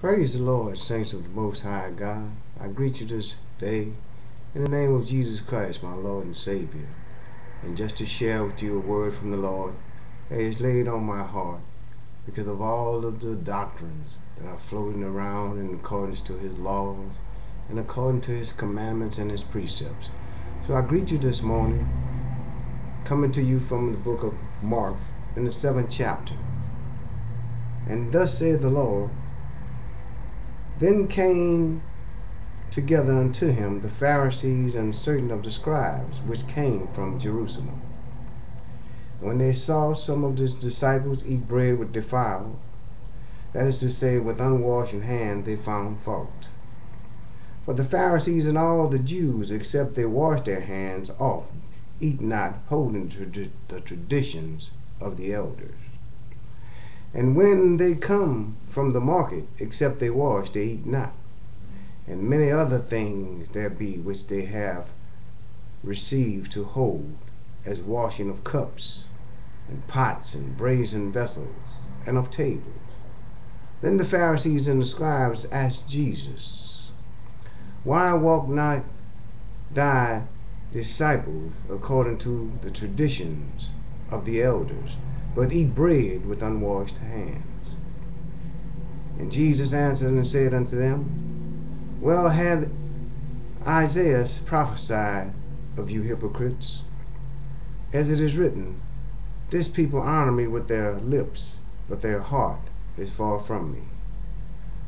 Praise the Lord, saints of the Most High God. I greet you this day in the name of Jesus Christ, my Lord and Savior. And just to share with you a word from the Lord that is laid on my heart because of all of the doctrines that are floating around in accordance to His laws and according to His commandments and His precepts. So I greet you this morning, coming to you from the book of Mark in the 7th chapter. And thus saith the Lord, then came together unto him the Pharisees and certain of the scribes, which came from Jerusalem. When they saw some of his disciples eat bread with defiled, that is to say, with unwashed hands, they found fault. For the Pharisees and all the Jews, except they wash their hands off, eat not, holding the traditions of the elders. And when they come from the market, except they wash, they eat not. And many other things there be which they have received to hold, as washing of cups, and pots, and brazen vessels, and of tables. Then the Pharisees and the scribes asked Jesus, why walk not thy disciples according to the traditions of the elders, but eat bread with unwashed hands? And Jesus answered and said unto them, well had Isaiah prophesied of you hypocrites, as it is written, this people honor me with their lips, but their heart is far from me.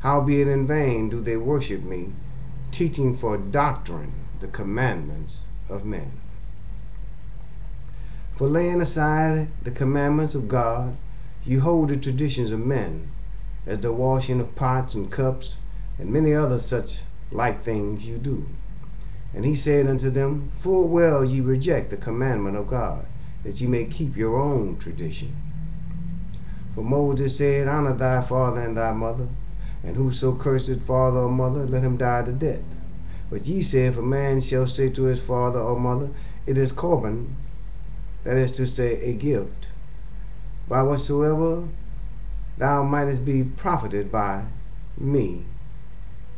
Howbeit in vain do they worship me, teaching for doctrine the commandments of men. For laying aside the commandments of God, you hold the traditions of men, as the washing of pots and cups, and many other such like things you do. And he said unto them, full well ye reject the commandment of God, that ye may keep your own tradition. For Moses said, honor thy father and thy mother, and whoso curseth father or mother, let him die the death. But ye say, if a man shall say to his father or mother, it is Corban, that is to say, a gift, by whatsoever thou mightest be profited by me,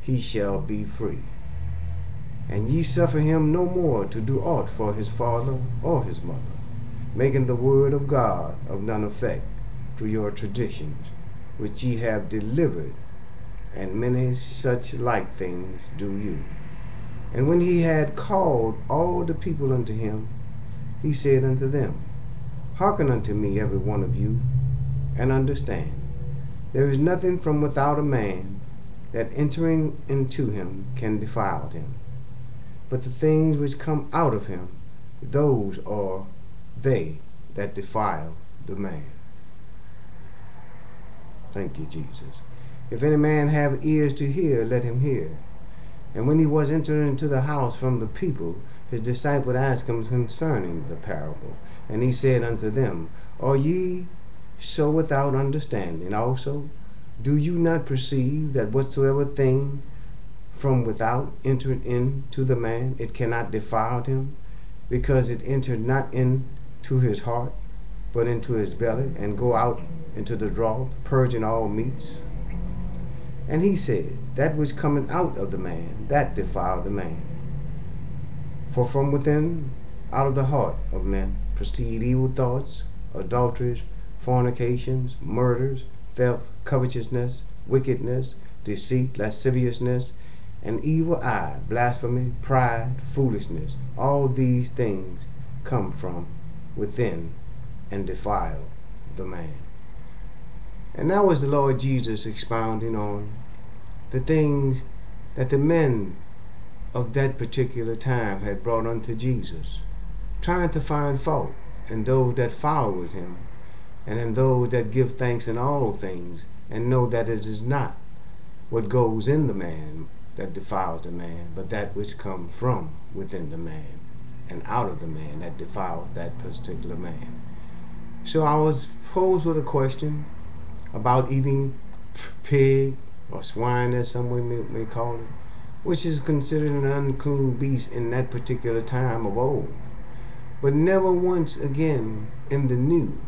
he shall be free. And ye suffer him no more to do aught for his father or his mother, making the word of God of none effect through your traditions, which ye have delivered, and many such like things do you. And when he had called all the people unto him, he said unto them, hearken unto me, every one of you, and understand. There is nothing from without a man that entering into him can defile him. But the things which come out of him, those are they that defile the man. Thank you, Jesus. If any man have ears to hear, let him hear. And when he was entering into the house from the people, his disciples asked him concerning the parable. And he said unto them, are ye so without understanding also? Do you not perceive that whatsoever thing from without entered into the man, it cannot defile him, because it entered not into his heart, but into his belly, and go out into the draught, purging all meats? And he said, that which cometh out of the man, that defile the man. For from within, out of the heart of men, proceed evil thoughts, adulteries, fornications, murders, theft, covetousness, wickedness, deceit, lasciviousness, an evil eye, blasphemy, pride, foolishness. All these things come from within and defile the man. And now was the Lord Jesus expounding on the things that the men of that particular time had brought unto Jesus, trying to find fault in those that followed him, and in those that give thanks in all things, and know that it is not what goes in the man that defiles the man, but that which comes from within the man and out of the man that defiles that particular man. So I was posed with a question about eating pig or swine, as some may call it, which is considered an unclean beast in that particular time of old. But never once again in the new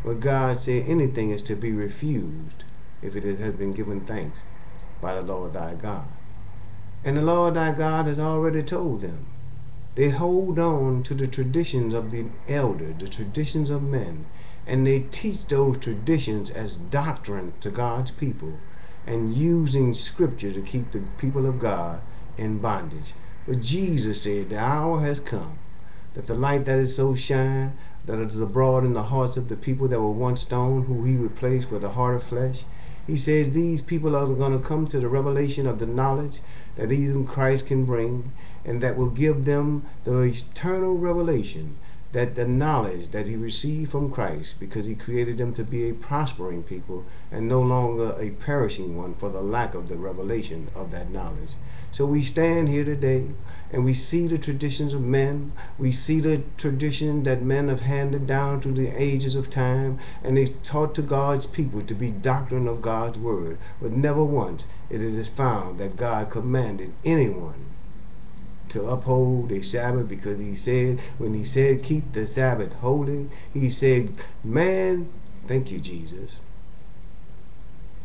where God said anything is to be refused if it has been given thanks by the Lord thy God. And the Lord thy God has already told them. They hold on to the traditions of the elder, the traditions of men, and they teach those traditions as doctrine to God's people, and using scripture to keep the people of God in bondage. But Jesus said, the hour has come, that the light that is so shine, that it is abroad in the hearts of the people that were once stone, who he replaced with a heart of flesh. He says these people are going to come to the revelation of the knowledge that even Christ can bring, and that will give them the eternal revelation, that the knowledge that he received from Christ, because he created them to be a prospering people and no longer a perishing one for the lack of the revelation of that knowledge. So we stand here today and we see the traditions of men. We see the tradition that men have handed down through the ages of time, and they taught to God's people to be doctrine of God's word. But never once it is found that God commanded anyone to uphold a Sabbath, because he said, when he said keep the Sabbath holy, he said man, thank you Jesus,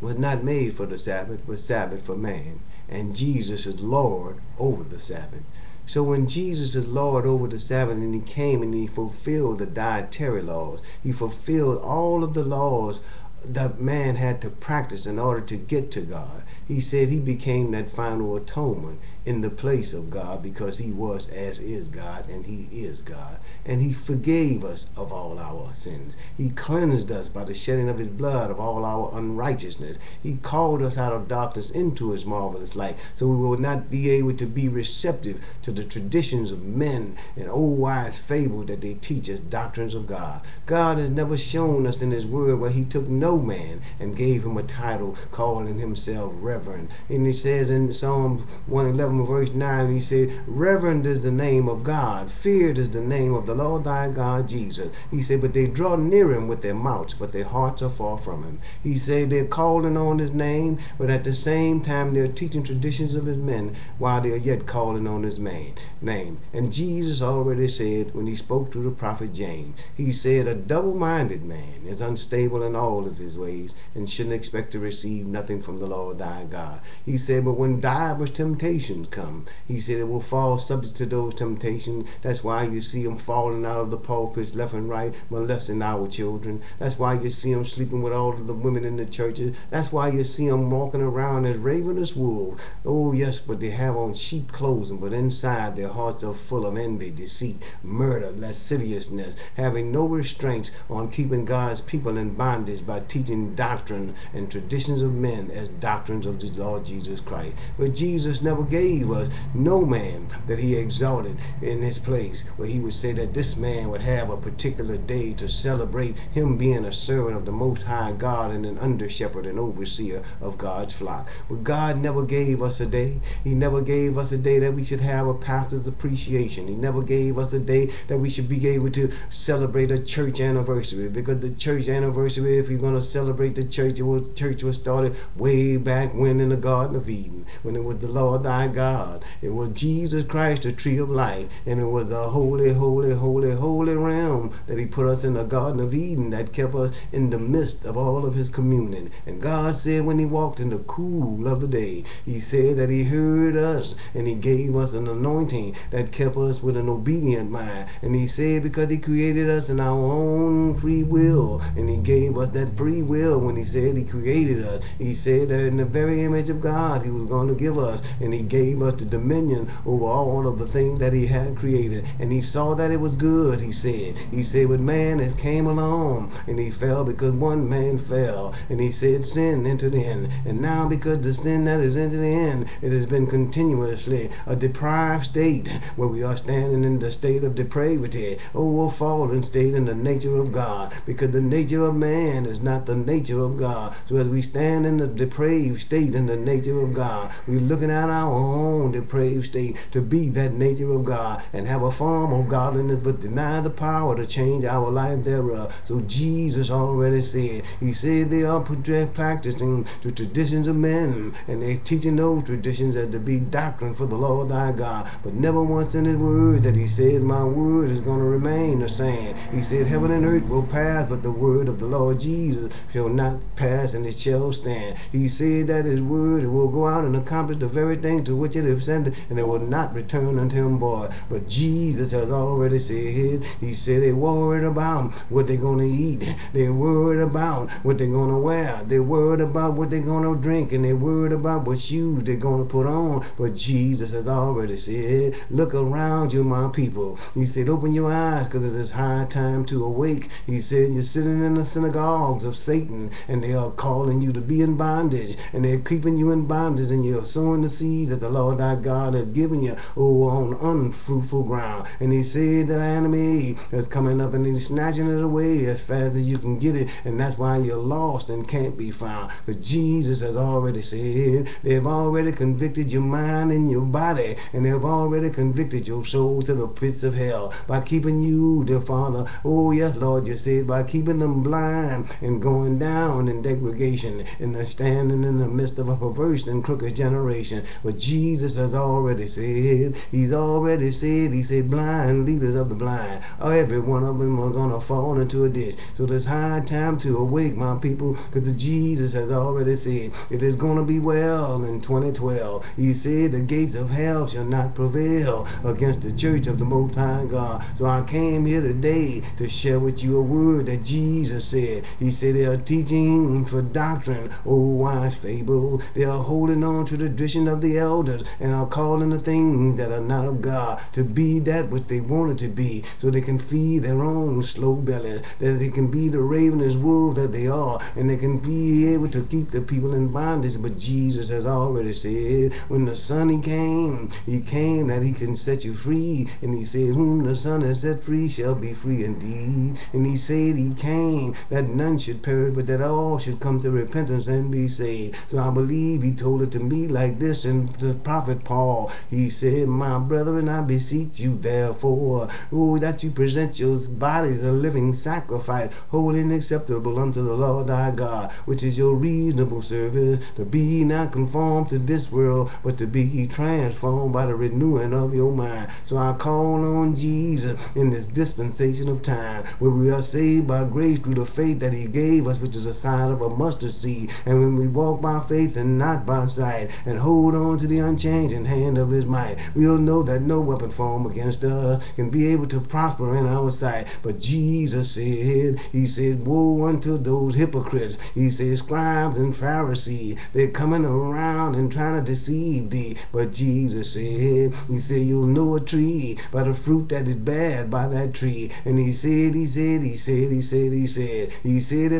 was not made for the Sabbath, but Sabbath for man. And Jesus is Lord over the Sabbath. So when Jesus is Lord over the Sabbath, and he came and he fulfilled the dietary laws, he fulfilled all of the laws that man had to practice in order to get to God. He said he became that final atonement in the place of God, because he was as is God, and he is God. And he forgave us of all our sins. He cleansed us by the shedding of his blood of all our unrighteousness. He called us out of darkness into his marvelous light, so we will not be able to be receptive to the traditions of men and old wise fables that they teach as doctrines of God. God has never shown us in his word where he took no man and gave him a title, calling himself reverend. And he says in Psalm 111 verse 9, he said, reverend is the name of God, feared is the name of the Lord thy God Jesus. He said, but they draw near him with their mouths, but their hearts are far from him. He said they're calling on his name, but at the same time they're teaching traditions of his men while they're yet calling on his name. And Jesus already said, when he spoke to the prophet James, he said, a double-minded man is unstable in all of his ways, and shouldn't expect to receive nothing from the Lord thy God. He said, but when divers temptations come, he said it will fall subject to those temptations. That's why you see them falling out of the pulpits left and right, molesting our children. That's why you see them sleeping with all of the women in the churches. That's why you see them walking around as ravenous wolves. Oh yes, but they have on sheep clothing, but inside their hearts are full of envy, deceit, murder, lasciviousness, having no restraints on keeping God's people in bondage by teaching doctrine and traditions of men as doctrines of the Lord Jesus Christ. But Jesus never gave us no man that he exalted in his place, where he would say that this man would have a particular day to celebrate him being a servant of the Most High God and an under shepherd and overseer of God's flock. But God never gave us a day. He never gave us a day that we should have a pastor's appreciation. He never gave us a day that we should be able to celebrate a church anniversary, because the church anniversary, if you're going to celebrate the church, church was started way back when in the Garden of Eden, when it was the Lord thy God. It was Jesus Christ, the tree of life, and it was the holy, holy, holy, holy realm that he put us in the Garden of Eden, that kept us in the midst of all of his communion. And God said when he walked in the cool of the day, he said that he heard us, and he gave us an anointing that kept us with an obedient mind. And he said because he created us in our own free will, and he gave us that free will when he said he created us. He said that in the very image of God he was going to give us, and he gave us the dominion over all of the things that he had created. And he saw that it was good, he said. He said, but man, it came along, and he fell because one man fell. And he said, sin entered in. And now because the sin that is entered in, it has been continuously a deprived state, where we are standing in the state of depravity. Oh, a fallen state in the nature of God, because the nature of man is not the nature of God. So as we stand in the depraved state in the nature of God, we're looking at our own depraved state to be that nature of God, and have a form of godliness, but deny the power to change our life thereof. So Jesus already said, he said they are practicing the traditions of men, and they're teaching those traditions as to be doctrine for the Lord thy God. But never once in his word that he said, my word is going to remain the same. He said heaven and earth will pass, but the word of the Lord Jesus Jesus shall not pass, and it shall stand. He said that his word will go out and accomplish the very thing to which it is sent, and it will not return unto him void. But Jesus has already said, he said they're worried about what they're going to eat. They're worried about what they're going to wear. They're worried about what they're going to drink, and they're worried about what shoes they're going to put on. But Jesus has already said, look around you, my people. He said, open your eyes, because it is high time to awake. He said, you're sitting in the synagogues of Satan, and they are calling you to be in bondage, and they're keeping you in bondage, and you're sowing the seed that the Lord thy God has given you on unfruitful ground. And he said the enemy is coming up, and he's snatching it away as fast as you can get it, and that's why you're lost and can't be found. But Jesus has already said, they've already convicted your mind and your body, and they've already convicted your soul to the pits of hell by keeping you, dear Father. Oh yes, Lord, you said, by keeping them blind and going down in degradation and they're standing in the midst of a perverse and crooked generation. But Jesus has already said, he's already said, he said, blind leaders of the blind, every one of them are going to fall into a ditch. So it's high time to awake, my people, because Jesus has already said it is going to be well in 2012. He said the gates of hell shall not prevail against the church of the Most High God. So I came here today to share with you a word that Jesus said. He said they are teaching for doctrine, old wise fable. They are holding on to the tradition of the elders and are calling the things that are not of God to be that which they want it to be, so they can feed their own slow bellies, that they can be the ravenous wolves that they are, and they can be able to keep the people in bondage. But Jesus has already said, when the Son he came that he can set you free. And he said, whom the Son has set free shall be free indeed. And he said he came that none should perish, but that all should come to repentance and be saved. So I believe he told it to me like this in the prophet Paul. He said, my brethren, I beseech you therefore, that you present your bodies a living sacrifice, holy and acceptable unto the Lord thy God, which is your reasonable service. To be not conformed to this world, but to be transformed by the renewing of your mind. So I call on Jesus in this dispensation of time, where we are saved by grace through the faith that he gave us, which is the size of a mustard seed. And when we walk by faith and not by sight, and hold on to the unchanging hand of his might, we'll know that no weapon formed against us can be able to prosper in our sight. But Jesus said, he said, woe unto those hypocrites. He said, scribes and Pharisees, they're coming around and trying to deceive thee. But Jesus said, he said, you'll know a tree by the fruit that is bad by that tree. And he said, if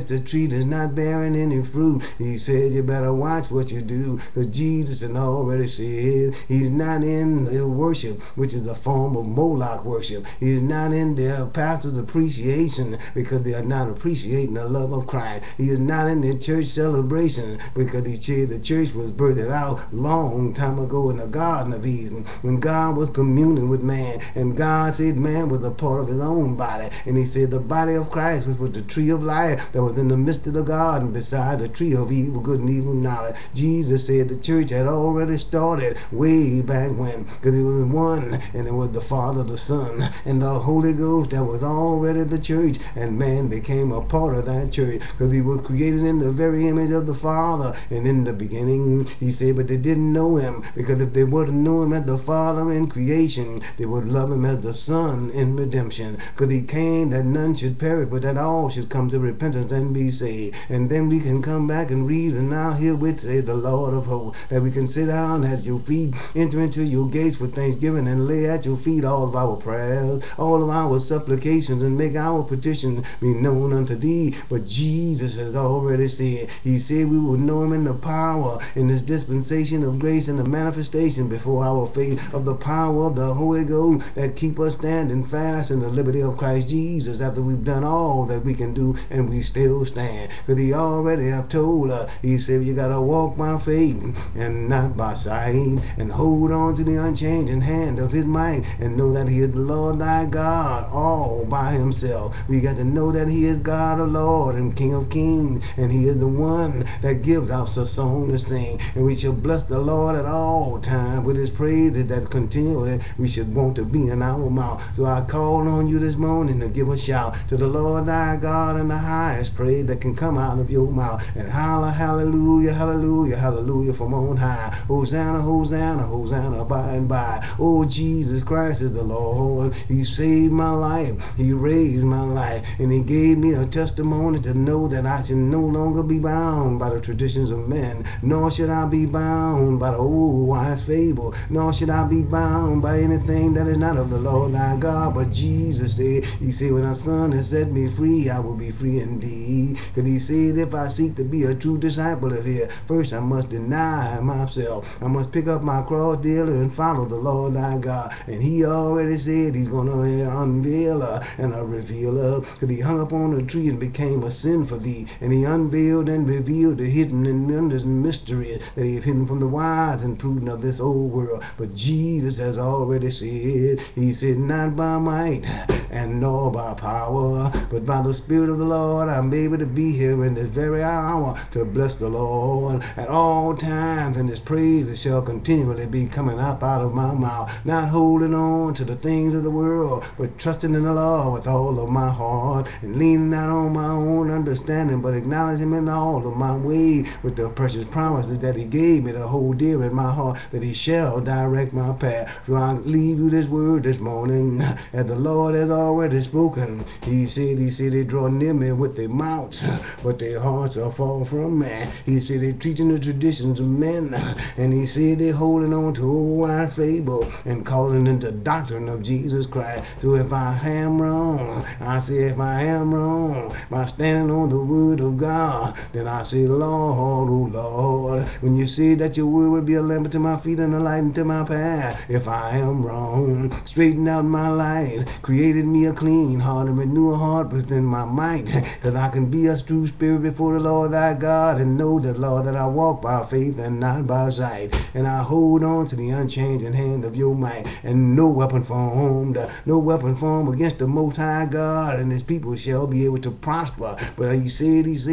the tree is not bearing any fruit, he said, you better watch what you do, because Jesus had already said he's not in the worship, which is a form of Moloch worship. He's not in their pastor's appreciation, because they are not appreciating the love of Christ. He is not in their church celebration, because he said the church was birthed out long time ago in the Garden of Eden, when God was communing with man, and God said man was a part of his own body. And he said the body of Christ, which was the tree of life that was in the midst of the garden beside the tree of evil, good and evil knowledge. Jesus said the church had already started way back when, because it was one, and it was the Father, the Son, and the Holy Ghost that was already the church, and man became a part of that church, because he was created in the very image of the Father. And in the beginning, he said, but they didn't know him, because if they would have known him as the Father in creation, they would love him as the Son in redemption, because he came that none should perish, but that all should come to repentance and be saved. And then we can come back and read, and now herewith say the Lord of hosts, that we can sit down at your feet, enter into your gates with thanksgiving, and lay at your feet all of our prayers, all of our supplications, and make our petitions be known unto thee. But Jesus has already said, he said we will know him in the power, in this dispensation of grace, and the manifestation before our faith of the power of the Holy Ghost that keep us standing fast in the liberty of Christ Jesus, after we've done all that we can do, and we still stand. Because he already have told us, he said you got to walk by faith and not by sight, and hold on to the unchanging hand of his might, and know that he is the Lord thy God all by himself. We got to know that he is God of Lord and King of kings, and he is the one that gives us a song to sing. And we shall bless the Lord at all times, with his praises that continually we should want to be in our mouth. So I call on you this morning to give a shout to the Lord thy God in the highest praise that can come out of your mouth. And holler, hallelujah, hallelujah, hallelujah from on high. Hosanna, Hosanna, Hosanna by and by. Oh, Jesus Christ is the Lord. He saved my life. He raised my life. And he gave me a testimony to know that I should no longer be bound by the traditions of men, nor should I be bound by the old wise fable, nor should I be bound by anything that is not of the Lord thy God. But Jesus said, he said, when the Son has set me free, I will be free indeed. Because he said, if I seek to be a true disciple of his, first I must deny myself. I must pick up my cross daily and follow the Lord thy God. And he already said he's going to be an unveiler and a revealer. Because he hung up on a tree and became a sin for thee. And he unveiled and revealed the hidden and wonders and mysteries that he had hidden from the wise and prudent of this old world. But Jesus has already said, he said, not by might and nor by power, but by the Spirit of the Lord, I'm able to be here in this very hour to bless the Lord at all times, and his praise shall continually be coming up out of my mouth, not holding on to the things of the world, but trusting in the Lord with all of my heart, and leaning not on my own understanding, but acknowledging him in all of my ways, with the precious promises that he gave me to hold dear in my heart, that he shall direct my path. So I leave you this word this morning, as the Lord has already spoken. He said they draw near me with their mouths, but their hearts are far from me. He said they're teaching the traditions of men, and he said they're holding on to old wise fable and calling into doctrine of Jesus Christ. So if I am wrong, I say if I am wrong by standing on the word of God, then I say, Lord, oh Lord, when you say that your word would be a lamp to my feet and a light into my path, if I am wrong, straighten out my life, created me a clean heart and renew a heart within my mind, that I can be a true spirit before the Lord thy God, and know that, Lord, that I walk by faith and not by sight, and I hold on to the unchanging hand of your might, and no weapon formed against the Most High God and his people shall be able to prosper. But he said, he's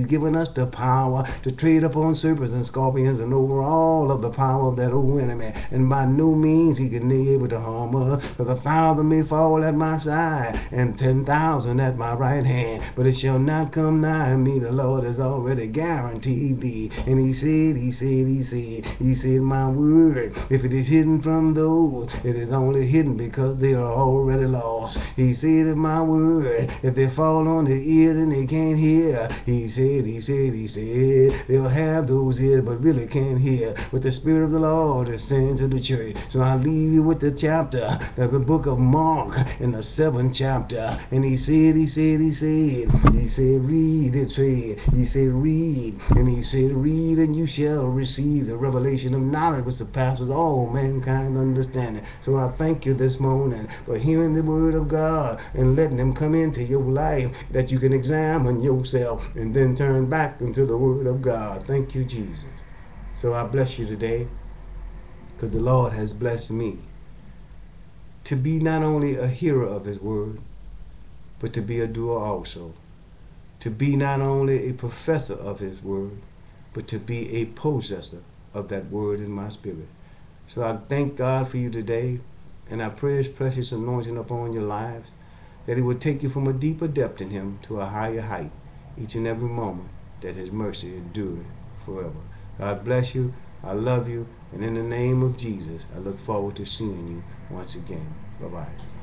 given us the power to tread upon serpents and scorpions and over all of the power of that old enemy, and by no means he can be able to harm us. For 1,000 may fall at my side and 10,000 at my right hand, but it shall not come nigh me. The Lord has already guaranteed thee. And he said, my word, if it is hidden from those, it is only hidden because they are already lost. He said, if my word, if they fall on their ears and they can't hear, he said, they'll have those ears but really can't hear what the Spirit of the Lord is saying to the church. So I leave you with the chapter, the book of Mark in the 7th chapter. And he said, read it, he said, read. And he said, read and you shall receive the revelation of knowledge which surpasses all mankind's understanding. So I thank you this morning for hearing the word of God and letting him come into your life, that you can examine yourself and then turn back into the word of God. Thank you, Jesus. So I bless you today, because the Lord has blessed me to be not only a hearer of his word, but to be a doer also. To be not only a professor of his word, but to be a possessor of that word in my spirit. So I thank God for you today, and I pray his precious anointing upon your lives, that he will take you from a deeper depth in him to a higher height each and every moment, that his mercy endure forever. God bless you. I love you. And in the name of Jesus, I look forward to seeing you once again. Bye-bye.